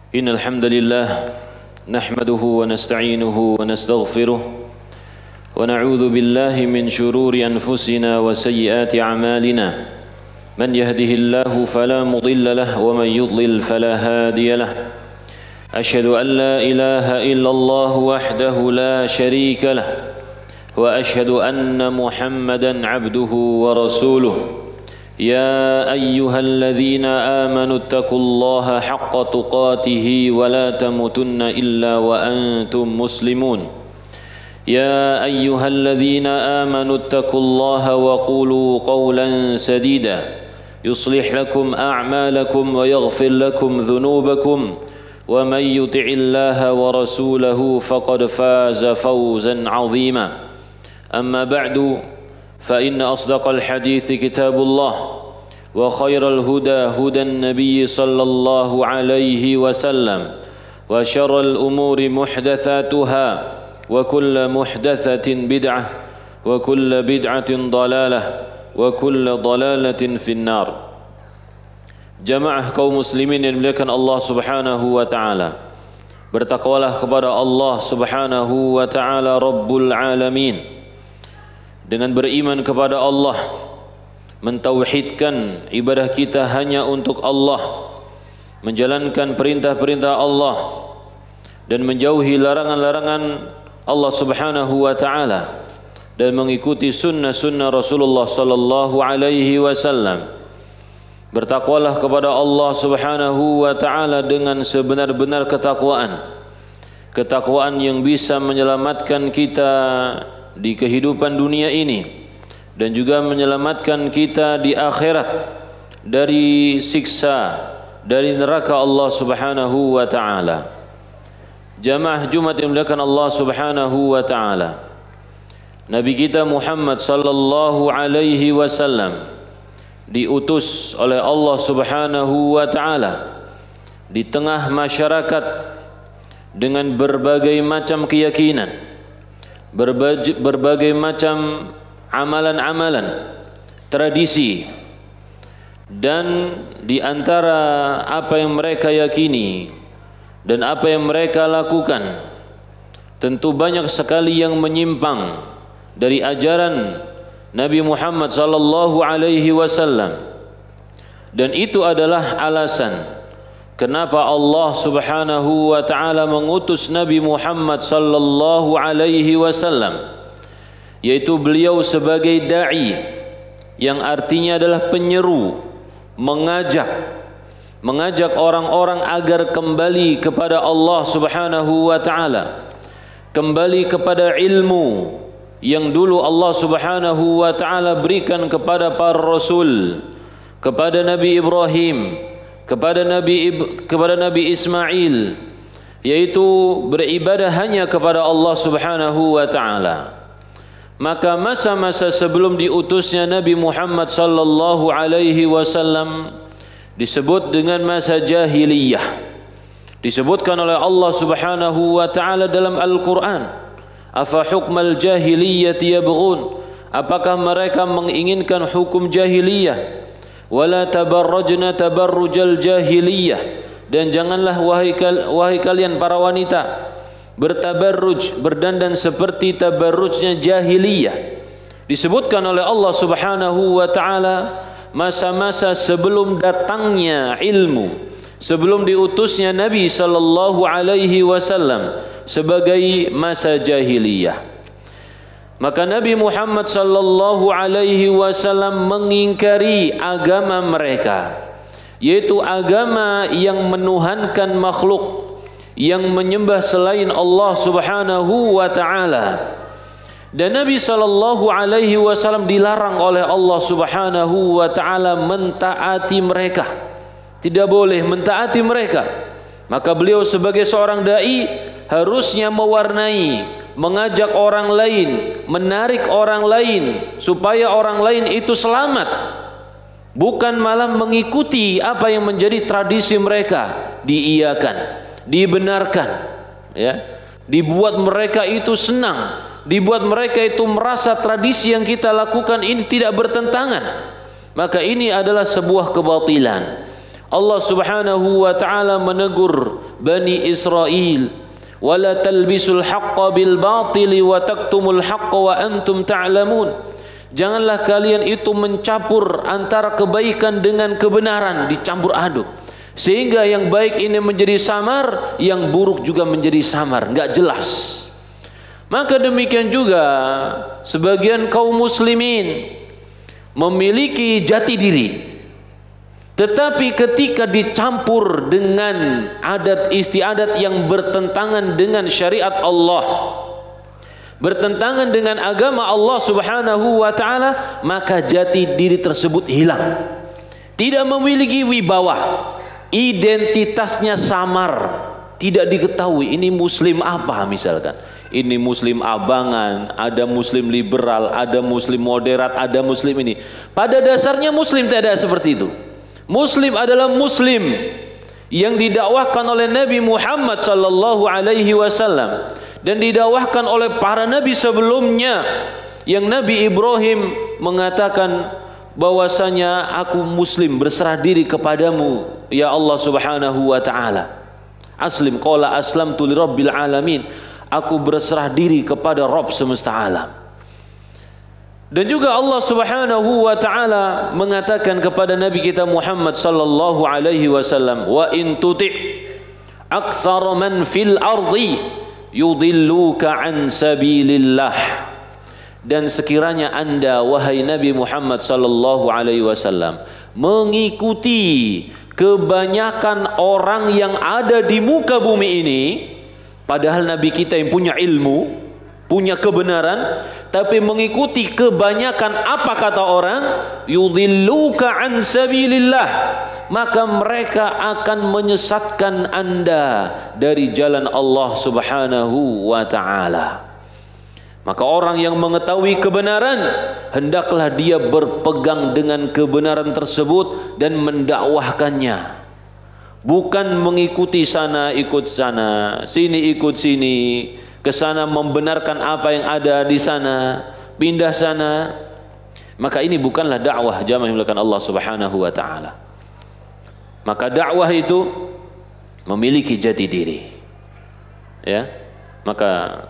إن الحمد لله نحمده ونستعينه ونستغفره ونعوذ بالله من شرور أنفسنا وسيئات أعمالنا من يهده الله فلا مضل له ومن يضلل فلا هادي له أشهد أن لا إله إلا الله وحده لا شريك له وأشهد أن محمدا عبده ورسوله يا أيها الذين آمنوا اتقوا الله حق تقاته ولا تموتن إلا وأنتم مسلمون يا أيها الذين آمنوا اتقوا الله وقولوا قولا سديدا يصلح لكم أعمالكم ويغفر لكم ذنوبكم ومن يطع الله ورسوله فقد فاز فوزا عظيما أما بعد فإن أصدق الحديث كتاب الله وخير الهدى هدى النبي صلى الله عليه وسلم وشر الأمور محدثاتها وكل محدثة بدعة وكل بدعة ضلالة وكل ضلالة في النار. Jamaah kaum muslimin yang dimuliakan Allah Subhanahu wa taala. Bertakwalah kepada Allah Subhanahu wa taala Rabbul Alamin. Dengan beriman kepada Allah, mentauhidkan ibadah kita hanya untuk Allah, menjalankan perintah-perintah Allah dan menjauhi larangan-larangan Allah Subhanahu wa taala dan mengikuti sunnah-sunnah Rasulullah sallallahu alaihi wasallam. Bertakwalah kepada Allah Subhanahu wa taala dengan sebenar-benar ketakwaan. Ketakwaan yang bisa menyelamatkan kita di kehidupan dunia ini dan juga menyelamatkan kita di akhirat dari siksa dari neraka Allah Subhanahu wa taala. Jamaah Jumat yang dimuliakan Allah Subhanahu wa taala. Nabi kita Muhammad sallallahu alaihi wasallam diutus oleh Allah Subhanahu wa taala di tengah masyarakat dengan berbagai macam keyakinan, berbagai macam amalan-amalan, tradisi, dan di antara apa yang mereka yakini dan apa yang mereka lakukan tentu banyak sekali yang menyimpang dari ajaran Nabi Muhammad sallallahu alaihi wasallam, dan itu adalah alasan kenapa Allah Subhanahu wa taala mengutus Nabi Muhammad sallallahu alaihi wasallam, yaitu beliau sebagai dai yang artinya adalah penyeru, mengajak orang-orang agar kembali kepada Allah Subhanahu wa taala, kembali kepada ilmu yang dulu Allah Subhanahu wa taala berikan kepada para rasul, kepada Nabi Ibrahim, kepada Nabi Ismail, yaitu beribadah hanya kepada Allah Subhanahu wa taala. Maka masa-masa sebelum diutusnya Nabi Muhammad sallallahu alaihi wasallam disebut dengan masa jahiliyah. Disebutkan oleh Allah Subhanahu wa taala dalam Al-Qur'an, afa hukmal jahiliyyati yabghun, apakah mereka menginginkan hukum jahiliyah? Wala tabarrajna tabarrujal jahiliyah, dan janganlah wahai kalian para wanita bertabarruj, berdandan seperti tabarrujnya jahiliyah. Disebutkan oleh Allah Subhanahu wa taala masa-masa sebelum datangnya ilmu, sebelum diutusnya Nabi sallallahu alaihi wasallam sebagai masa jahiliyah. Maka Nabi Muhammad sallallahu alaihi wasallam mengingkari agama mereka, yaitu agama yang menuhankan makhluk, yang menyembah selain Allah Subhanahu wa taala. Dan Nabi sallallahu alaihi wasallam dilarang oleh Allah Subhanahu wa taala mentaati mereka. Tidak boleh mentaati mereka. Maka beliau sebagai seorang dai harusnya mewarnai, mengajak orang lain, menarik orang lain supaya orang lain itu selamat, bukan malah mengikuti apa yang menjadi tradisi mereka, diiyakan, dibenarkan, ya, dibuat mereka itu senang, dibuat mereka itu merasa tradisi yang kita lakukan ini tidak bertentangan. Maka ini adalah sebuah kebatilan. Allah Subhanahu wa taala menegur Bani Israel, wala talbisul haqqa bil batili wa taktumul haqqa wa antum ta'lamun. Janganlah kalian itu mencampur antara kebaikan dengan kebenaran, dicampur aduk, sehingga yang baik ini menjadi samar, yang buruk juga menjadi samar, enggak jelas. Maka demikian juga sebagian kaum muslimin memiliki jati diri, tetapi ketika dicampur dengan adat istiadat yang bertentangan dengan syariat Allah, bertentangan dengan agama Allah Subhanahu wa taala, maka jati diri tersebut hilang, tidak memiliki wibawa, identitasnya samar, tidak diketahui ini muslim apa misalkan. Ini muslim abangan, ada muslim liberal, ada muslim moderat, ada muslim ini. Pada dasarnya muslim tidak ada seperti itu. Muslim adalah muslim yang didakwahkan oleh Nabi Muhammad sallallahu alaihi wasallam dan didakwahkan oleh para nabi sebelumnya, yang Nabi Ibrahim mengatakan bahwasanya aku muslim, berserah diri kepadamu ya Allah Subhanahu wa taala. Aslim, qala aslamtu lirabbil alamin. Aku berserah diri kepada Rabb semesta alam. Dan juga Allah Subhanahu wa taala mengatakan kepada Nabi kita Muhammad sallallahu alaihi wasallam, wa in tuti' aktsara man fil ardi yudilluka an sabilillah. Dan sekiranya Anda wahai Nabi Muhammad sallallahu alaihi wasallam mengikuti kebanyakan orang yang ada di muka bumi ini, padahal Nabi kita yang punya ilmu, punya kebenaran, tapi mengikuti kebanyakan apa kata orang, yudilluka an sabilillah, maka mereka akan menyesatkan Anda dari jalan Allah Subhanahu wa taala. Maka orang yang mengetahui kebenaran, hendaklah dia berpegang dengan kebenaran tersebut dan mendakwahkannya. Bukan mengikuti sana ikut sana, sini ikut sini, ke sana membenarkan apa yang ada di sana, pindah sana. Maka ini bukanlah dakwah jamaah yang dimuliakan Allah Subhanahu wa taala. Maka dakwah itu memiliki jati diri. Ya. Maka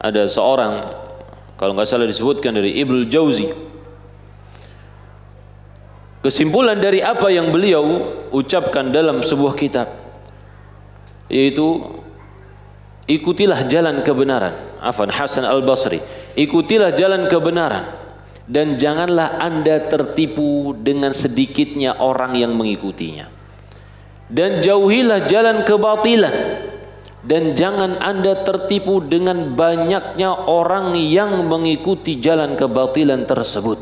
ada seorang, kalau nggak salah disebutkan dari Ibnu Jauzi, kesimpulan dari apa yang beliau ucapkan dalam sebuah kitab, yaitu ikutilah jalan kebenaran. Hasan Al-Basri, ikutilah jalan kebenaran dan janganlah Anda tertipu dengan sedikitnya orang yang mengikutinya, dan jauhilah jalan kebatilan dan jangan Anda tertipu dengan banyaknya orang yang mengikuti jalan kebatilan tersebut.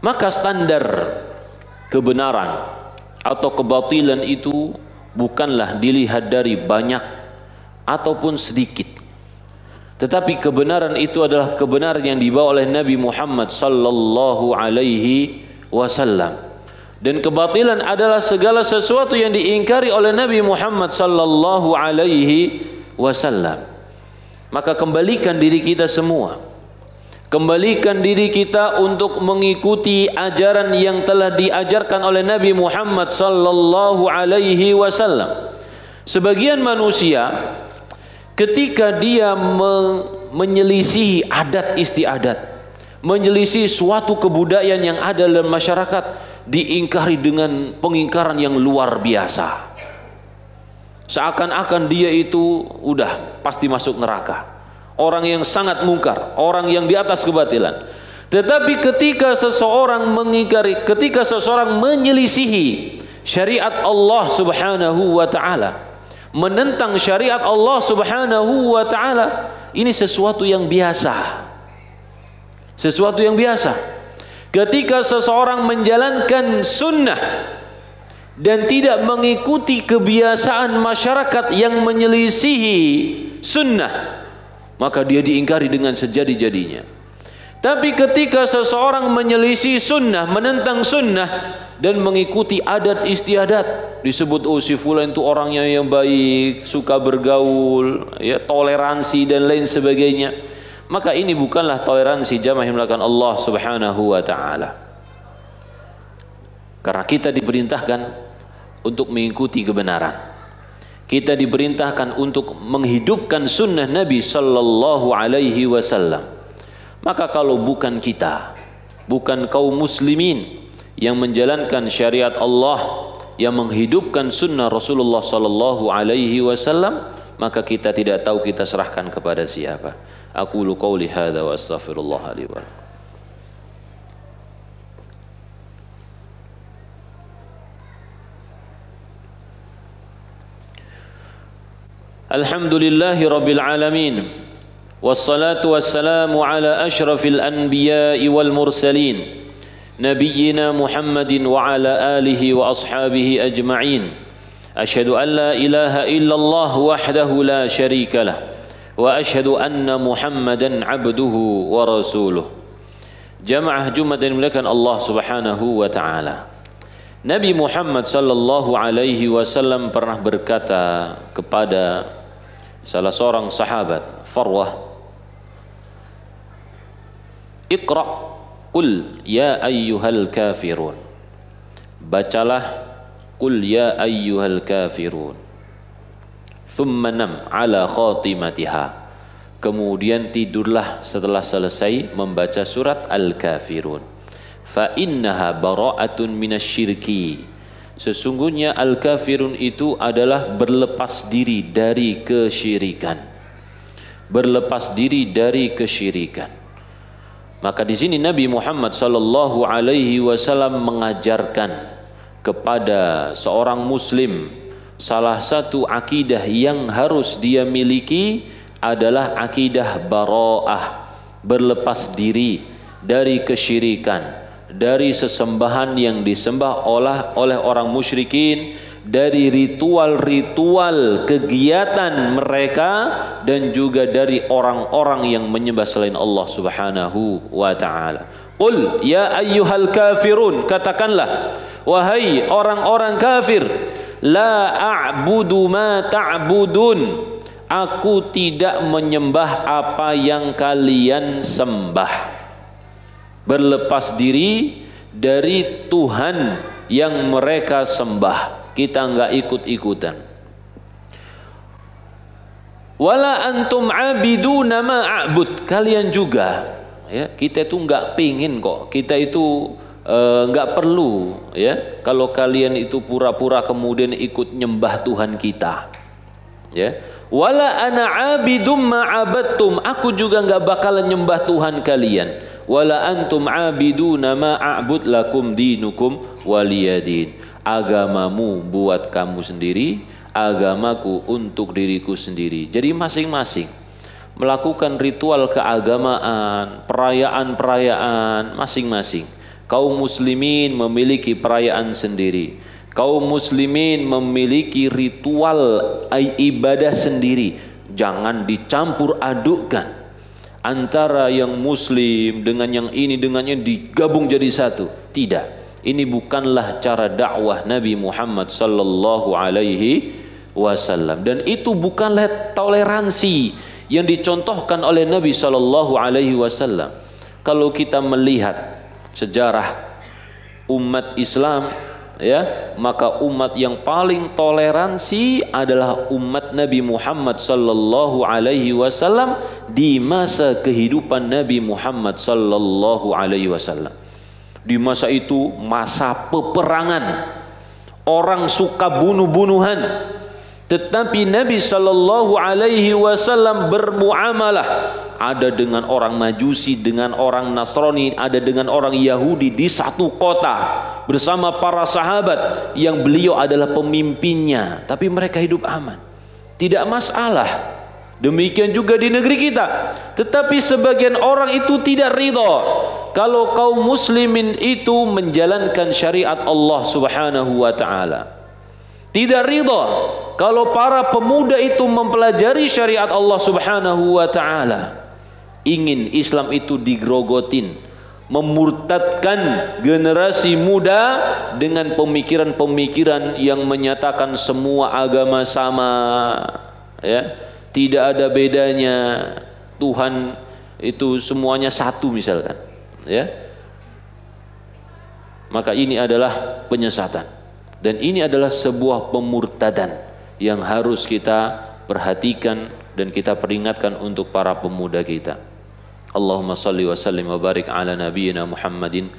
Maka standar kebenaran atau kebatilan itu bukanlah dilihat dari banyak ataupun sedikit, tetapi kebenaran itu adalah kebenaran yang dibawa oleh Nabi Muhammad sallallahu alaihi wasallam, dan kebatilan adalah segala sesuatu yang diingkari oleh Nabi Muhammad sallallahu alaihi wasallam. Maka kembalikan diri kita semua, kembalikan diri kita untuk mengikuti ajaran yang telah diajarkan oleh Nabi Muhammad sallallahu alaihi wasallam. Sebagian manusia ketika dia menyelisihi adat istiadat, menyelisihi suatu kebudayaan yang ada dalam masyarakat, diingkari dengan pengingkaran yang luar biasa. Seakan-akan dia itu udah pasti masuk neraka, orang yang sangat mungkar, orang yang di atas kebatilan. Tetapi ketika seseorang mengingkari, ketika seseorang menyelisihi syariat Allah Subhanahu wa taala, menentang syariat Allah Subhanahu wa taala, ini sesuatu yang biasa. Sesuatu yang biasa. Ketika seseorang menjalankan sunnah dan tidak mengikuti kebiasaan masyarakat yang menyelisihi sunnah, maka dia diingkari dengan sejadi-jadinya. Tapi ketika seseorang menyelisih sunnah, menentang sunnah dan mengikuti adat istiadat, disebut oh si fulan itu orangnya yang baik, suka bergaul, ya, toleransi dan lain sebagainya, maka ini bukanlah toleransi jamaah yang melakukan Allah Subhanahu wa taala. Karena kita diperintahkan untuk mengikuti kebenaran. Kita diperintahkan untuk menghidupkan sunnah Nabi sallallahu alaihi wasallam. Maka kalau bukan kita, bukan kaum muslimin yang menjalankan syariat Allah, yang menghidupkan sunnah Rasulullah sallallahu alaihi wasallam, maka kita tidak tahu kita serahkan kepada siapa. Aqulu qauli hadza wa astaghfirullah li wa lakum. Alhamdulillahi rabbil alamin, wassalatu wassalamu ala ashrafil anbiya'i wal mursalin, nabiyyina Muhammadin wa ala alihi wa ashabihi ajma'in. Asyhadu an la ilaha illallah wahdahu la syarika lah, wa asyhadu anna Muhammadan abduhu wa rasuluh. Jamaah Jumat yang dimuliakan Allah Subhanahu wa taala. Nabi Muhammad sallallahu alaihi wasallam pernah berkata kepada salah seorang sahabat, Farwah, Iqra qul ya ayyuhal kafirun. Bacalah qul ya ayyuhal kafirun. Thumma nam ala khatimatiha. Kemudian tidurlah setelah selesai membaca surat Al-Kafirun. Fa innaha bara'atun minasyirki. Sesungguhnya Al-Kafirun itu adalah berlepas diri dari kesyirikan. Berlepas diri dari kesyirikan. Maka di sini Nabi Muhammad sallallahu alaihi wasallam mengajarkan kepada seorang muslim salah satu akidah yang harus dia miliki adalah akidah bara'ah, berlepas diri dari kesyirikan, dari sesembahan yang disembah oleh orang musyrikin, dari ritual-ritual kegiatan mereka, dan juga dari orang-orang yang menyembah selain Allah Subhanahu wa taala. Qul ya ayyuhal kafirun, katakanlah wahai orang-orang kafir, la a'budu ma ta'budun, aku tidak menyembah apa yang kalian sembah. Berlepas diri dari Tuhan yang mereka sembah, kita enggak ikut-ikutan. Wala antum abiduna ma a'bud, kalian juga ya, kita itu enggak pingin kok, kita itu enggak perlu ya kalau kalian itu pura-pura kemudian ikut nyembah Tuhan kita ya. Wala ana abidum ma abadtum, aku juga enggak bakalan nyembah Tuhan kalian. Wala antum abiduna ma a'bud lakum dinukum waliyadin, agamamu buat kamu sendiri, agamaku untuk diriku sendiri. Jadi masing-masing melakukan ritual keagamaan, perayaan-perayaan masing-masing. Kaum muslimin memiliki perayaan sendiri, kaum muslimin memiliki ritual ibadah sendiri. Jangan dicampur adukkan antara yang muslim dengan yang ini dengannya digabung jadi satu. Tidak, ini bukanlah cara dakwah Nabi Muhammad sallallahu alaihi wasallam, dan itu bukanlah toleransi yang dicontohkan oleh Nabi sallallahu alaihi wasallam. Kalau kita melihat sejarah umat Islam ya, maka umat yang paling toleransi adalah umat Nabi Muhammad sallallahu alaihi wasallam di masa kehidupan Nabi Muhammad sallallahu alaihi wasallam. Di masa itu masa peperangan, orang suka bunuh-bunuhan, tetapi Nabi sallallahu alaihi wasallam bermuamalah, ada dengan orang Majusi, dengan orang Nasrani, ada dengan orang Yahudi di satu kota bersama para sahabat yang beliau adalah pemimpinnya, tapi mereka hidup aman, tidak masalah. Demikian juga di negeri kita. Tetapi sebagian orang itu tidak ridha kalau kaum muslimin itu menjalankan syariat Allah Subhanahu wa taala. Tidak ridha kalau para pemuda itu mempelajari syariat Allah Subhanahu wa taala. Ingin Islam itu digrogotin, memurtadkan generasi muda dengan pemikiran-pemikiran yang menyatakan semua agama sama ya. Tidak ada bedanya, Tuhan itu semuanya satu misalkan ya. maka ini adalah penyesatan dan ini adalah sebuah pemurtadan yang harus kita perhatikan dan kita peringatkan untuk para pemuda kita. Allahumma salli wa sallim wa barik ala nabiyyina Muhammadin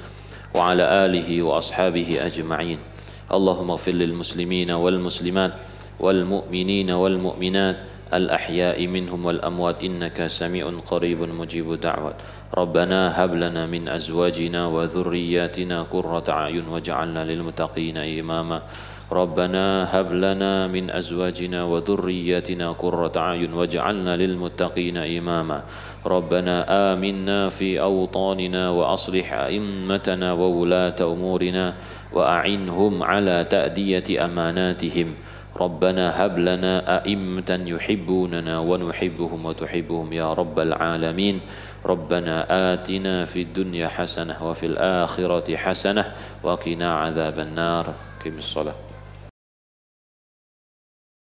wa ala alihi wa ashabihi ajma'in. Allahumma ighfir lil muslimina wal muslimat wal mu'minina wal mu'minat al ahya'i minhum wal amwat innaka sami'un qaribun mujibud da'wat. Rabbana hab lana min azwajina wa dhurriyyatina qurrata a'yun waj'alna lil muttaqina imama. ربنا هب لنا من أزواجنا وذرياتنا قرة أعين واجعلنا للمتقين إماما ربنا آمنا في أوطاننا وأصلح أئمتنا وولاة أمورنا وأعنهم على تأدية أماناتهم ربنا هب لنا أئمة يحبوننا ونحبهم وتحبهم يا رب العالمين ربنا آتنا في الدنيا حسنة وفي الآخرة حسنة وقنا عذاب النار. قم الصلاة.